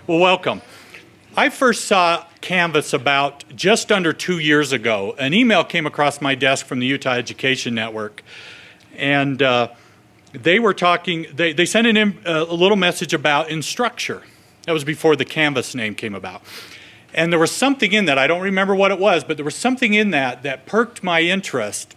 Well, welcome. I first saw Canvas about just under 2 years ago. An email came across my desk from the Utah Education Network, and they were talking, they sent in a little message about Instructure. That was before the Canvas name came about. And there was something in that, I don't remember what it was, but there was something in that that perked my interest.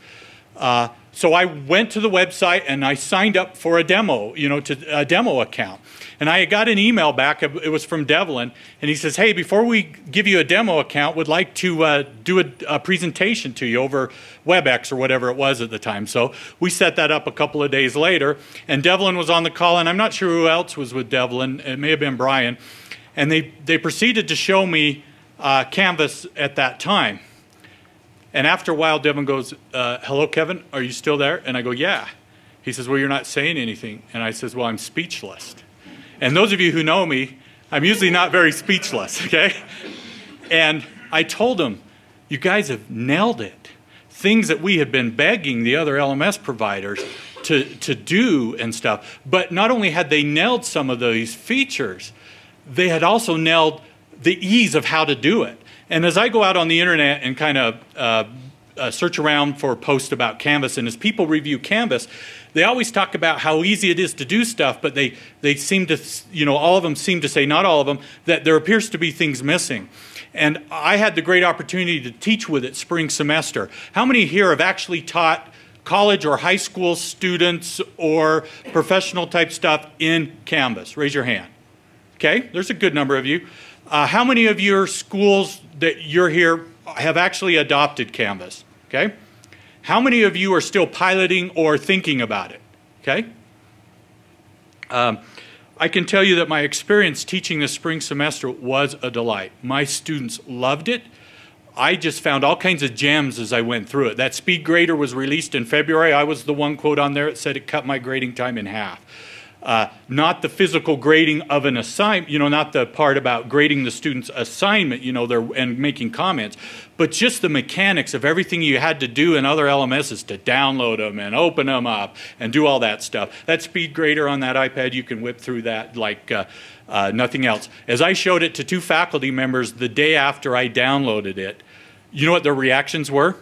So I went to the website and I signed up for a demo, a demo account. And I got an email back, it was from Devlin, and he says, hey, before we give you a demo account, would like to do a presentation to you over WebEx or whatever it was at the time. So we set that up a couple of days later, and Devlin was on the call, and I'm not sure who else was with Devlin, it may have been Brian, and they proceeded to show me Canvas at that time. And after a while, Devlin goes, hello, Kevin, are you still there? And I go, yeah. He says, well, you're not saying anything. And I says, well, I'm speechless. And those of you who know me, I'm usually not very speechless, okay? And I told him, you guys have nailed it. Things that we had been begging the other LMS providers to do and stuff. But not only had they nailed some of these features, they had also nailed the ease of how to do it. And as I go out on the internet and kind of search around for posts about Canvas, and as people review Canvas, they always talk about how easy it is to do stuff, but they seem to, all of them seem to say, not all of them, that there appears to be things missing. And I had the great opportunity to teach with it spring semester. How many here have actually taught college or high school students or professional type stuff in Canvas? Raise your hand. Okay, there's a good number of you. How many of your schools that you're here have actually adopted Canvas? Okay. How many of you are still piloting or thinking about it? Okay. I can tell you that my experience teaching this spring semester was a delight. My students loved it. I just found all kinds of gems as I went through it. That speed grader was released in February. I was the one quote on there that said it cut my grading time in half. Not the physical grading of an assignment, not the part about grading the student's assignment, and making comments, but just the mechanics of everything you had to do in other LMSs to download them and open them up and do all that stuff. That speed grader on that iPad, you can whip through that like nothing else. As I showed it to 2 faculty members the day after I downloaded it, you know what their reactions were?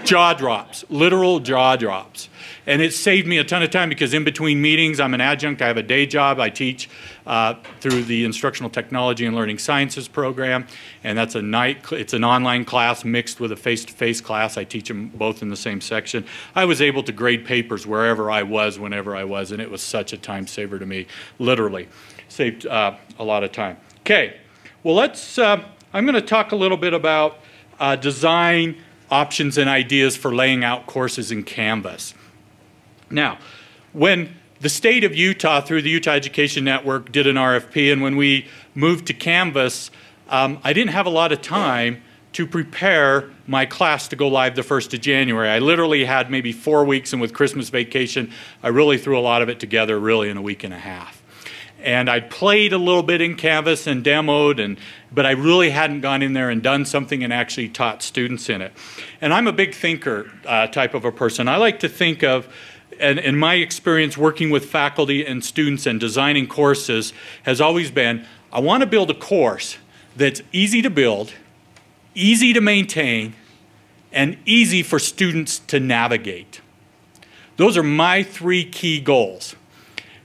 Jaw drops, literal jaw drops. And it saved me a ton of time because in between meetings, I'm an adjunct, I have a day job, I teach through the Instructional Technology and Learning Sciences program, and that's it's an online class mixed with a face-to-face class. I teach them both in the same section. I was able to grade papers wherever I was, whenever I was, and it was such a time saver to me, literally. Saved a lot of time. Okay, well I'm going to talk a little bit about design options and ideas for laying out courses in Canvas. Now, when the state of Utah, through the Utah Education Network, did an RFP, and when we moved to Canvas, I didn't have a lot of time to prepare my class to go live the 1st of January. I literally had maybe 4 weeks, and with Christmas vacation, I really threw a lot of it together really in a week and a half. And I played a little bit in Canvas and demoed, but I really hadn't gone in there and done something and actually taught students in it. And I'm a big thinker type of a person. I like to think of, and in my experience working with faculty and students and designing courses has always been, I want to build a course that's easy to build, easy to maintain, and easy for students to navigate. Those are my 3 key goals.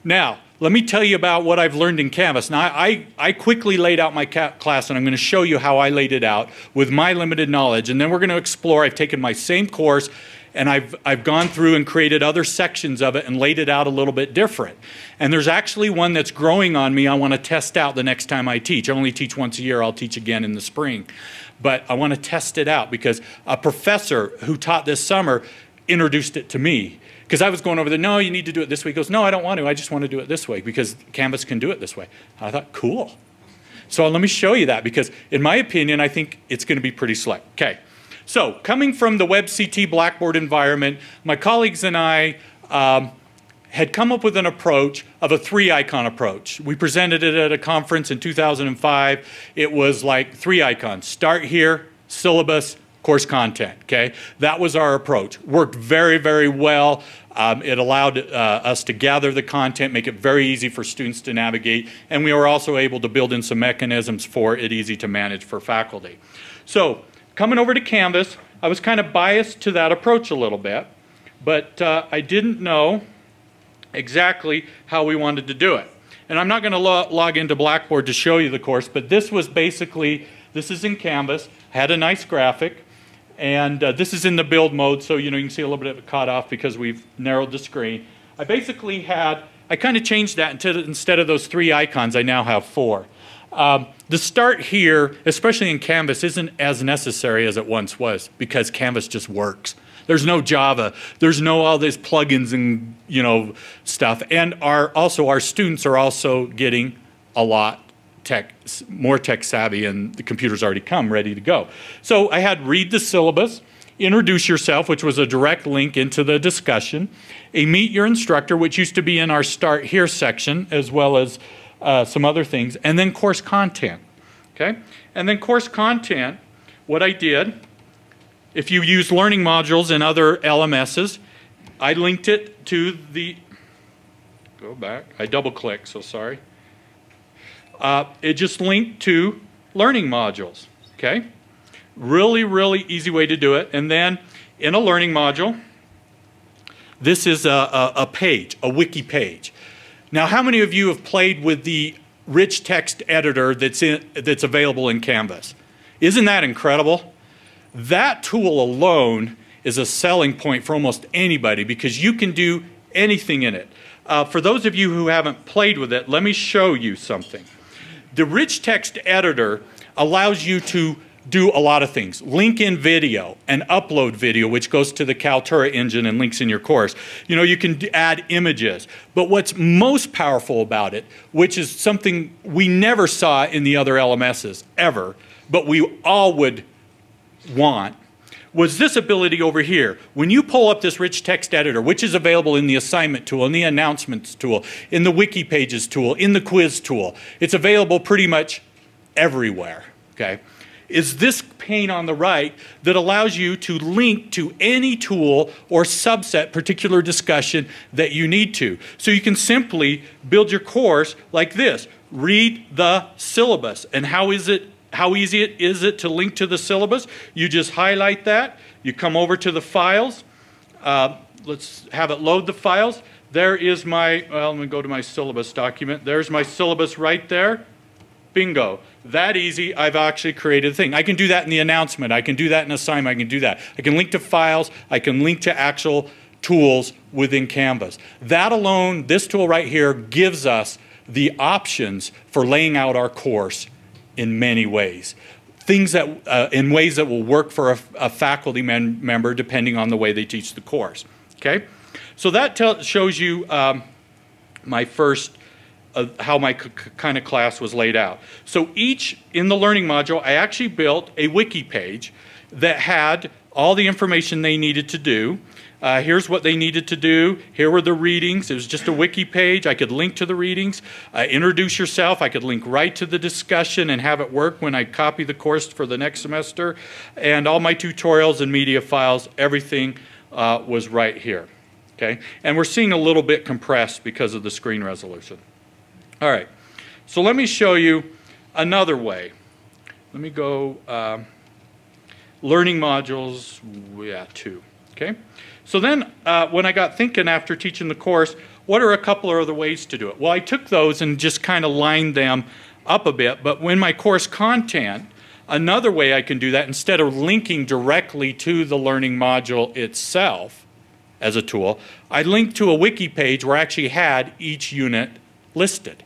Now, let me tell you about what I've learned in Canvas. Now, I quickly laid out my class, and I'm going to show you how I laid it out with my limited knowledge. And then we're going to explore. I've taken my same course, and I've gone through and created other sections of it and laid it out a little bit different. And there's actually one that's growing on me I want to test out the next time I teach. I only teach once a year. I'll teach again in the spring. But I want to test it out because a professor who taught this summer introduced it to me. Because I was going over there, no, you need to do it this way. He goes, no, I don't want to. I just want to do it this way because Canvas can do it this way. I thought, cool. So let me show you that because in my opinion, I think it's going to be pretty slick. Okay. So coming from the WebCT Blackboard environment, my colleagues and I had come up with an approach of a 3-icon approach. We presented it at a conference in 2005. It was like 3 icons. Start here, syllabus, course content, okay? That was our approach. Worked very, very well. It allowed us to gather the content, make it very easy for students to navigate, and we were also able to build in some mechanisms for it easy to manage for faculty. So, coming over to Canvas, I was kind of biased to that approach a little bit, but I didn't know exactly how we wanted to do it. And I'm not going to log into Blackboard to show you the course, but this was basically, this is in Canvas, had a nice graphic, and this is in the build mode, so you can see a little bit of it cut off because we've narrowed the screen. I basically had, I kind of changed that instead of those 3 icons, I now have 4. The start here, especially in Canvas, isn't as necessary as it once was because Canvas just works. There's no Java. There's no all these plugins and stuff. And our students are also getting a lot more tech savvy, and the computer's already come ready to go. So I had read the syllabus, introduce yourself, which was a direct link into the discussion, a meet your instructor, which used to be in our start here section, as well as some other things, and then course content. Okay, and then course content, what I did. If you use learning modules in other LMSs, I linked it to the, go back, I double clicked, so sorry. It just linked to learning modules, okay? Really, really easy way to do it. And then in a learning module, this is a page, a wiki page. Now, how many of you have played with the rich text editor that's available in Canvas? Isn't that incredible? That tool alone is a selling point for almost anybody because you can do anything in it. For those of you who haven't played with it, let me show you something. The rich text editor allows you to do a lot of things. Link in video and upload video, which goes to the Kaltura engine and links in your course. You can add images. But what's most powerful about it, which is something we never saw in the other LMSs ever, but we all would want, was this ability over here. When you pull up this rich text editor, which is available in the assignment tool, in the announcements tool, in the wiki pages tool, in the quiz tool, it's available pretty much everywhere, okay? Is this pane on the right that allows you to link to any tool or subset particular discussion that you need to. So you can simply build your course like this. Read the syllabus. And how easy is it to link to the syllabus? You just highlight that. You come over to the files. Let's have it load the files. There is my, well, let me go to my syllabus document. There's my syllabus right there. Bingo. That easy, I've actually created a thing. I can do that in the announcement. I can do that in assignment. I can do that. I can link to files. I can link to actual tools within Canvas. That alone, this tool right here, gives us the options for laying out our course in many ways. Things that, in ways that will work for a faculty member depending on the way they teach the course. Okay? So that shows you my first how my kind of class was laid out. So in the learning module, I actually built a wiki page that had all the information they needed to do. Here's what they needed to do. Here were the readings. It was just a wiki page. I could link to the readings. Introduce yourself. I could link right to the discussion and have it work when I copy the course for the next semester. And all my tutorials and media files, everything was right here. Okay? And we're seeing a little bit compressed because of the screen resolution. All right, so let me show you another way. Let me go learning modules, yeah, 2, okay? So then when I got thinking after teaching the course, what are a couple of other ways to do it? Well, I took those and just kind of lined them up a bit, but when my course content, another way I can do that, instead of linking directly to the learning module itself as a tool, I linked to a wiki page where I actually had each unit listed.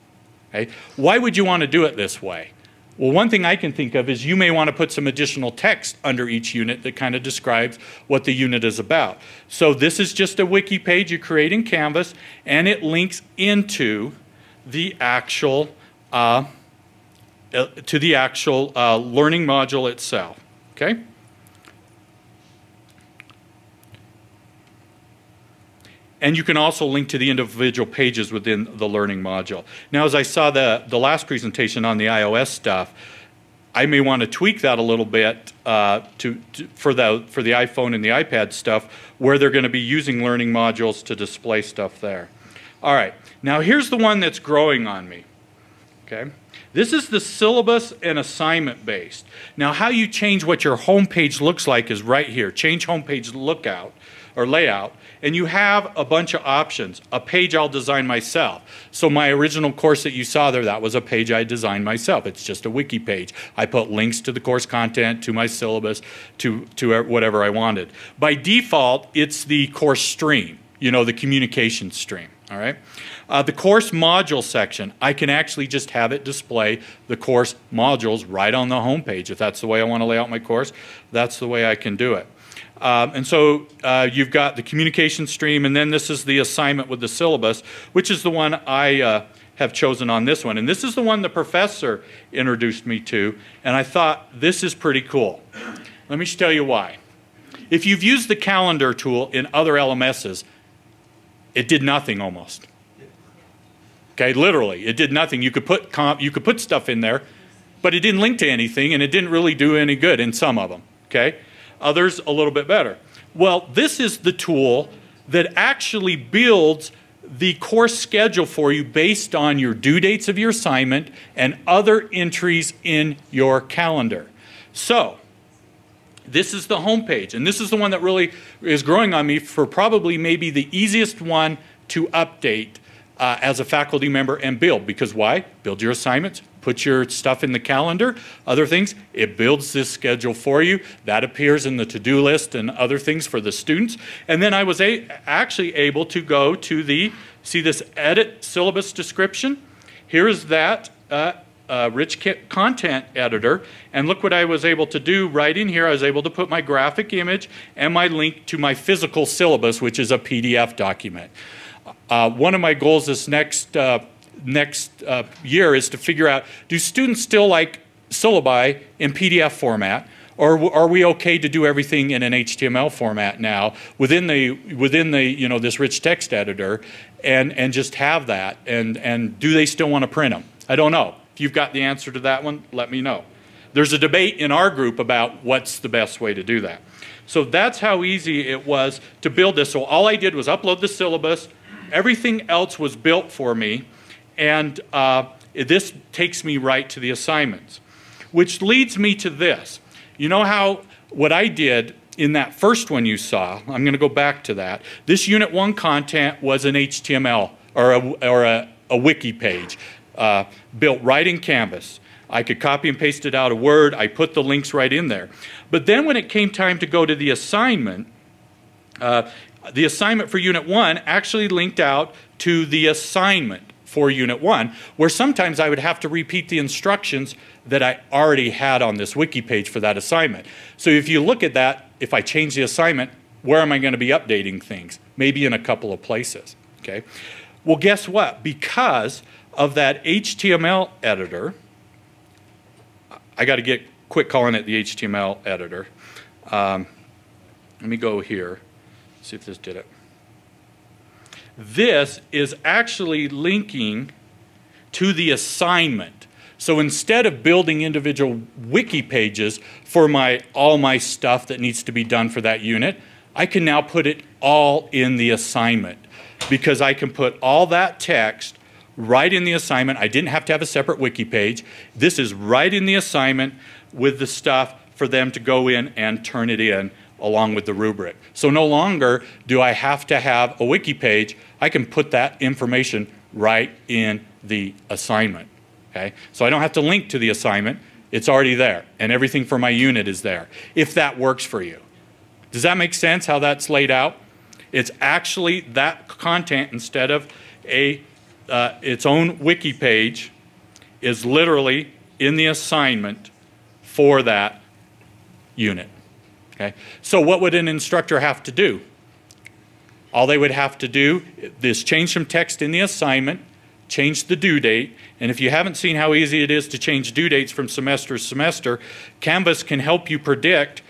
Okay? Why would you want to do it this way? Well, one thing I can think of is you may want to put some additional text under each unit that kind of describes what the unit is about. So this is just a wiki page you create in Canvas, and it links into the actual learning module itself. Okay? And you can also link to the individual pages within the learning module. Now, as I saw the last presentation on the iOS stuff, I may want to tweak that a little bit for the iPhone and the iPad stuff where they're going to be using learning modules to display stuff there. All right, now here's the one that's growing on me. Okay, this is the syllabus and assignment based. Now how you change what your home page looks like is right here. Change home page lookout or layout, and you have a bunch of options. A page I'll design myself. So my original course that you saw there, that was a page I designed myself. It's just a wiki page. I put links to the course content, to my syllabus, to whatever I wanted. By default, it's the course stream, you know, the communication stream. All right. The course module section, I can actually just have it display the course modules right on the home page. If that's the way I want to lay out my course, that's the way I can do it. And so you've got the communication stream, and then this is the assignment with the syllabus, which is the one I have chosen on this one. And this is the one the professor introduced me to, and I thought this is pretty cool. Let me just tell you why. If you've used the calendar tool in other LMSs, it did nothing almost. Okay, literally, it did nothing. You could put stuff in there, but it didn't link to anything, and it didn't really do any good in some of them. Okay, others a little bit better. Well, this is the tool that actually builds the course schedule for you based on your due dates of your assignment and other entries in your calendar. So this is the home page, and this is the one that really is growing on me for probably maybe the easiest one to update as a faculty member and build. Because why? Build your assignments, put your stuff in the calendar, other things. It builds this schedule for you. That appears in the to-do list and other things for the students. And then I was actually able to go to the, see this edit syllabus description? Here is that rich content editor, and look what I was able to do right in here. I was able to put my graphic image and my link to my physical syllabus, which is a PDF document. One of my goals this next year is to figure out, do students still like syllabi in PDF format, or are we okay to do everything in an HTML format now within the you know, this rich text editor, and just have that, and do they still want to print them? I don't know. If you've got the answer to that one, let me know. There's a debate in our group about what's the best way to do that. So that's how easy it was to build this. So all I did was upload the syllabus. Everything else was built for me, and this takes me right to the assignments, which leads me to this. You know how what I did in that first one you saw, I'm going to go back to that. This Unit 1 content was an HTML or a wiki page. Built right in Canvas. I could copy and paste it out of Word. I put the links right in there. But then when it came time to go to the assignment for Unit 1 actually linked out to the assignment for Unit 1, where sometimes I would have to repeat the instructions that I already had on this wiki page for that assignment. So if you look at that, if I change the assignment, where am I going to be updating things? Maybe in a couple of places. Okay. Well, guess what? Because of that HTML editor, I got to quit calling it the HTML editor. Let me go here, see if this did it. This is actually linking to the assignment. So instead of building individual wiki pages for all my stuff that needs to be done for that unit, I can now put it all in the assignment, because I can put all that text right in the assignment. I didn't have to have a separate wiki page. This is right in the assignment with the stuff for them to go in and turn it in along with the rubric. So no longer do I have to have a wiki page. I can put that information right in the assignment. Okay? So I don't have to link to the assignment. It's already there, and everything for my unit is there, if that works for you. Does that make sense how that's laid out? It's actually that content, instead of its own wiki page, is literally in the assignment for that unit. Okay? So what would an instructor have to do? All they would have to do is change some text in the assignment, change the due date, and if you haven't seen how easy it is to change due dates from semester to semester, Canvas can help you predict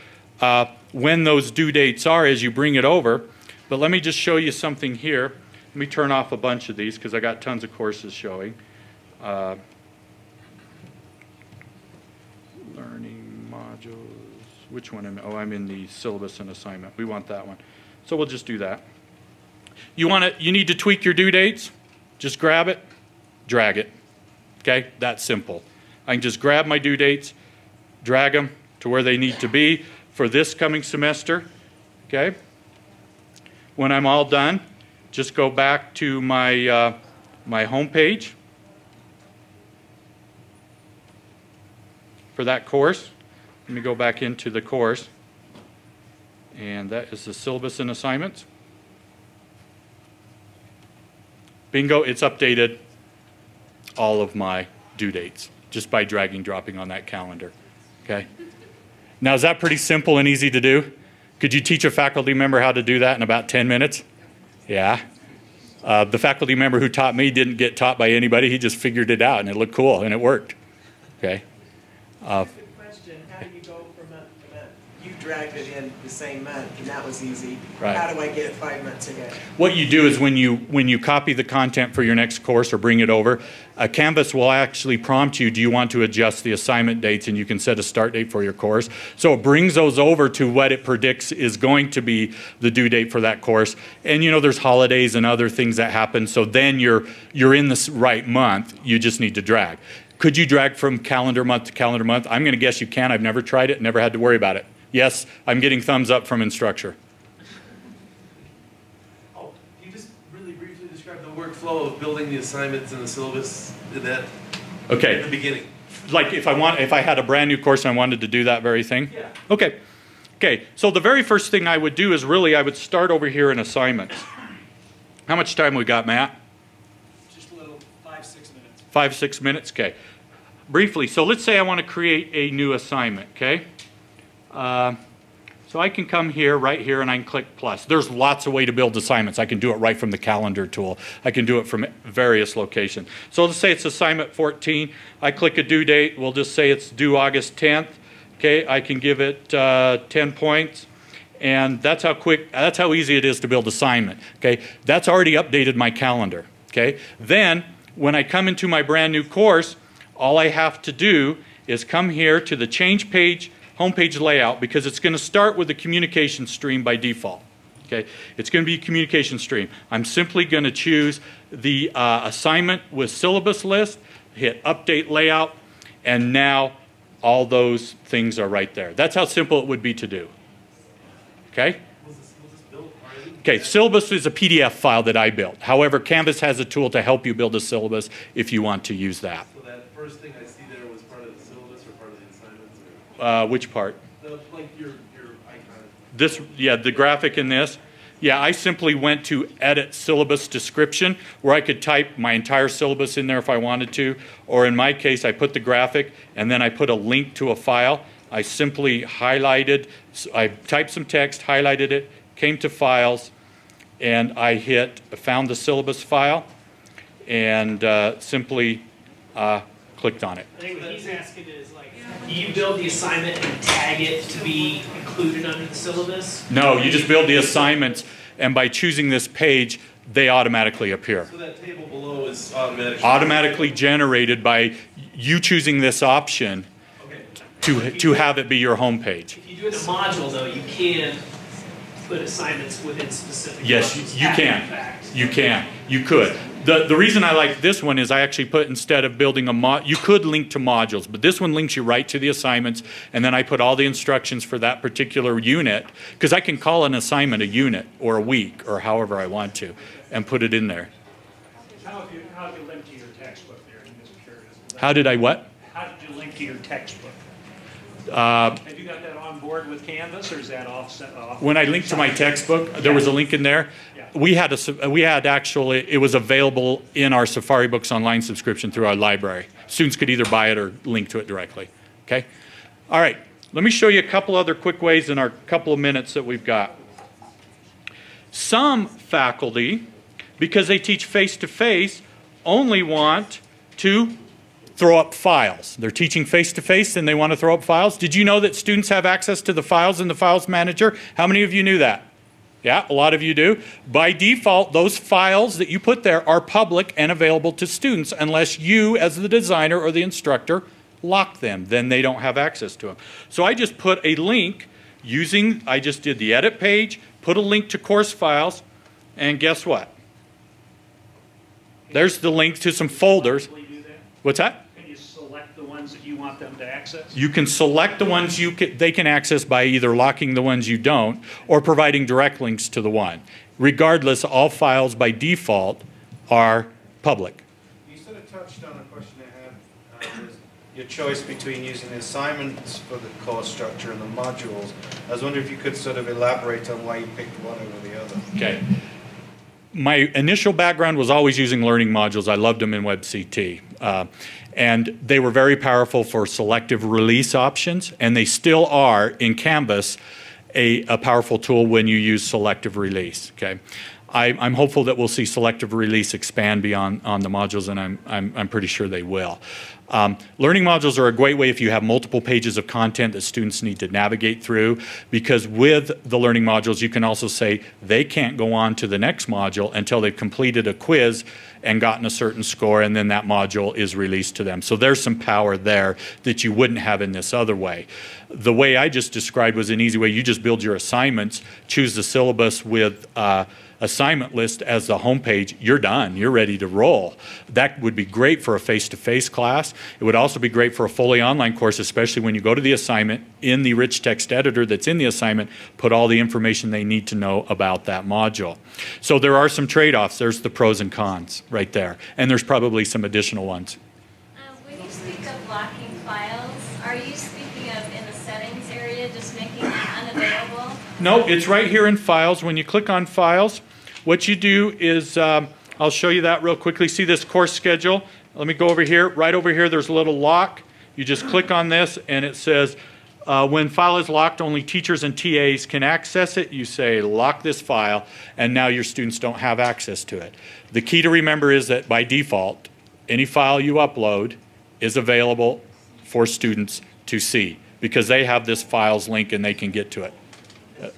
when those due dates are as you bring it over. But let me just show you something here. Let me turn off a bunch of these because I got tons of courses showing. Let modules, which one am I? Oh, I'm in the syllabus and assignment. We want that one. So we'll just do that. You need to tweak your due dates. Just grab it, drag it. Okay, that's simple. I can just grab my due dates, drag them to where they need to be for this coming semester. Okay. When I'm all done, just go back to my my home page for that course. Let me go back into the course, and that is the syllabus and assignments. Bingo, it's updated all of my due dates just by dragging, dropping on that calendar. Okay. Now, is that pretty simple and easy to do? Could you teach a faculty member how to do that in about 10 minutes? Yeah. The faculty member who taught me didn't get taught by anybody. He just figured it out, and it looked cool, and it worked. Okay. Good question. How do you go from month to month? You dragged it in the same month, and that was easy. Right. How do I get it 5 months ago? What you do is when you copy the content for your next course or bring it over, Canvas will actually prompt you, do you want to adjust the assignment dates, and you can set a start date for your course. So it brings those over to what it predicts is going to be the due date for that course. And you know, there's holidays and other things that happen, so then you're in the right month. You just need to drag. Could you drag from calendar month to calendar month? I'm going to guess you can. I've never tried it, never had to worry about it. Yes, I'm getting thumbs up from Instructure. Oh, can you just really briefly describe the workflow of building the assignments and the syllabus in that? Okay. In the beginning. Like if I had a brand new course and I wanted to do that very thing? Yeah. Okay. Okay, so the very first thing I would do is I would start over here in assignments. How much time we got, Matt? Just a little, 5-6 minutes. 5-6 minutes, okay. Briefly, so let's say I want to create a new assignment, okay? So I can come here, right here, and I can click plus. There's lots of ways to build assignments. I can do it right from the calendar tool. I can do it from various locations. So let's say it's assignment 14. I click a due date. We'll just say it's due August 10th. Okay, I can give it 10 points. And that's how easy it is to build assignment. Okay, that's already updated my calendar. Okay, then when I come into my brand new course, all I have to do is come here to the change page, homepage layout, because it's going to start with the communication stream by default. Okay, it's going to be a communication stream. I'm simply going to choose the assignment with syllabus list, hit update layout, and now all those things are right there. That's how simple it would be to do. Okay? Okay, syllabus is a PDF file that I built. However, Canvas has a tool to help you build a syllabus if you want to use that. So that first thing I see there was part of the syllabus or part of the assignments? Or? Which part? Like your icon. This, yeah, the graphic in this. Yeah, I simply went to edit syllabus description where I could type my entire syllabus in there if I wanted to. Or in my case, I put the graphic and then I put a link to a file. I simply highlighted, I typed some text, highlighted it, came to files, and I found the syllabus file and simply clicked on it. I think what he's asking is, like, you build the assignment and tag it to be included under the syllabus? No, you just build the assignments, and by choosing this page, they automatically appear. So that table below is automatically generated by you choosing this option to have it be your home page. If you do it in a module, though, you can put assignments within specific Yes, modules you can. You can. You could. The reason I like this one is I actually put, instead of building a mod, you could link to modules, but this one links you right to the assignments, and then I put all the instructions for that particular unit, because I can call an assignment a unit or a week or however I want to, and put it in there. How have you linked to your textbook there? I'm just curious. How did I what? How did you link to your textbook? Have you got that on board with Canvas, or is that offset off? When I linked to my textbook, there was a link in there. Yeah. We had actually, it was available in our Safari Books Online subscription through our library. Students could either buy it or link to it directly. Okay? All right. Let me show you a couple other quick ways in our couple of minutes that we've got. Some faculty, because they teach face-to-face, only want to throw up files. They're teaching face-to-face and they want to throw up files. Did you know that students have access to the files in the Files Manager? How many of you knew that? Yeah, a lot of you do. By default, those files that you put there are public and available to students unless you, as the designer or the instructor, lock them. Then they don't have access to them. So I just put a link using, I just did the edit page, put a link to course files, and guess what? There's the link to some folders. Will you do that? What's that? Can you select the ones that you want them to access? You can select the ones they can access by either locking the ones you don't or providing direct links to the one. Regardless, all files by default are public. You sort of touched on a question I had, was your choice between using the assignments for the course structure and the modules. I was wondering if you could sort of elaborate on why you picked one over the other. Okay. My initial background was always using learning modules. I loved them in WebCT. And they were very powerful for selective release options, and they still are in Canvas a powerful tool when you use selective release. Okay. I'm hopeful that we'll see selective release expand beyond on the modules, and I'm pretty sure they will. Learning modules are a great way if you have multiple pages of content that students need to navigate through, because with the learning modules you can also say they can't go on to the next module until they've completed a quiz and gotten a certain score, and then that module is released to them. So there's some power there that you wouldn't have in this other way. The way I just described was an easy way. You just build your assignments, choose the syllabus with assignment list as the home page, you're done. You're ready to roll. That would be great for a face-to-face class. It would also be great for a fully online course, especially when you go to the assignment in the rich text editor that's in the assignment, put all the information they need to know about that module. So there are some trade-offs. There's the pros and cons right there. And there's probably some additional ones. When you speak of locking files, are you speaking of in the settings area, just making it unavailable? No, it's right here in Files. When you click on Files, what you do is, I'll show you that real quickly. See this course schedule? Let me go over here. Right over here, there's a little lock. You just click on this, and it says, when file is locked, only teachers and TAs can access it. You say, lock this file, and now your students don't have access to it. The key to remember is that by default, any file you upload is available for students to see, because they have this files link and they can get to it.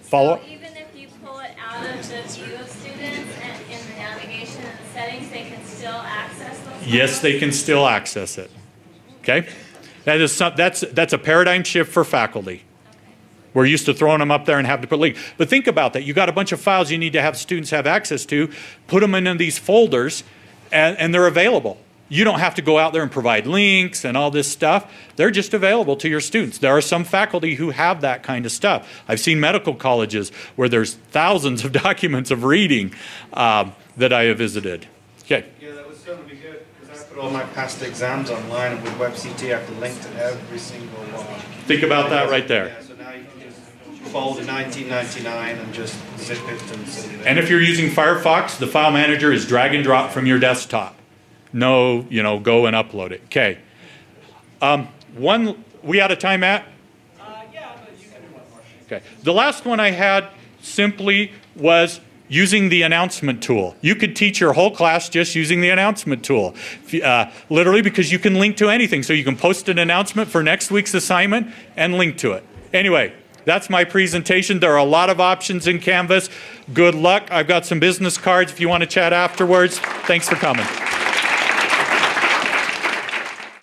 Follow up? So even if you pull it out of the view of students and in the navigation and the settings, they can still access those files? Yes, they can still access it. Okay? That's a paradigm shift for faculty. Okay. We're used to throwing them up there and having to put links. But think about that. You've got a bunch of files you need to have students have access to. Put them in these folders, and they're available. You don't have to go out there and provide links and all this stuff. They're just available to your students. There are some faculty who have that kind of stuff. I've seen medical colleges where there's thousands of documents of reading that I have visited. Okay. Yeah, that would certainly be good, because I put all my past exams online, and with WebCT I have to link to every single one. Think about that right there. Yeah, so now you can just fold a 1999 and just zip it and send it. And if you're using Firefox, the file manager is drag and drop from your desktop. No, go and upload it. Okay. We out of time, Matt? Yeah, but you can do one more. Okay. The last one I had simply was using the announcement tool. You could teach your whole class just using the announcement tool. Literally, because you can link to anything. So you can post an announcement for next week's assignment and link to it. Anyway, that's my presentation. There are a lot of options in Canvas. Good luck. I've got some business cards if you want to chat afterwards. Thanks for coming.